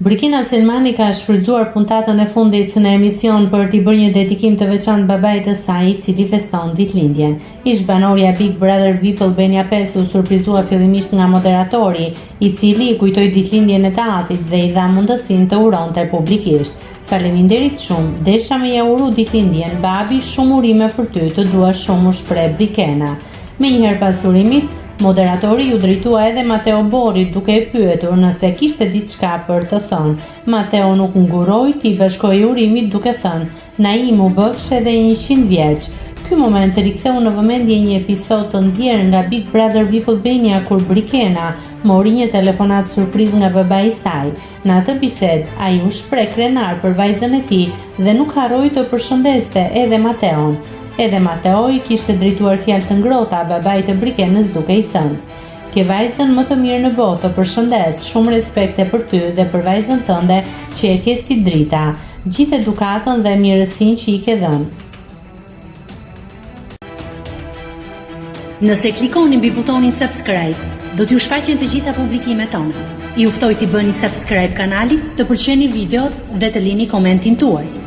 Brikina Selmani ka shfrytzuar puntatën e fundit në emision për t'i bërë një dedikim të veçantë babait të saj, i cili feston ditëlindjen. Ish banorja Big Brother VIP Albania 5 u surprizua fillimisht nga moderatori, i cili i kujtoi ditëlindjen e të Atit dhe i dha mundësinë të uronte publikisht. Faleminderit shumë, desha me ja uru ditëlindjen, babi, shumë urime për ty, të dua shumë, u shpreh Brikena. Me njëherë pas urimit, moderatori ju drejtua edhe Mateo Borit duke e pyetur nëse kishte diçka për të thënë. Mateo nuk nguroi, t'i bashkoi urimit duke thënë: "Na im u bëfsh edhe 100 vjeç." Ky moment riktheu në vëmendje një episod të ndjerë nga Big Brother VIP Albania kur Brikena mori një telefonat surprizë nga babai i saj. Në atë bisedë, ai u shpreh krenar për vajzën e tij dhe nuk harroi të përshëndeste edhe Mateon. Edhe Mateo i kishte drejtuar fjalë të ngrohta babait të Brikenës duke i thënë: "Ke vajzën më të mirë në botë, të përshëndes, shumë respekte për ty dhe për vajzën tënde që e ke si drita, gjithë edukatën dhe mirësinë që i ke dhënë." Nëse klikoni mbi butonin subscribe, do t'ju shfaqen të gjitha publikimet tona. Ju ftoj t'i bëni subscribe kanalit, të pëlqeni videot dhe të lini komentin tuaj.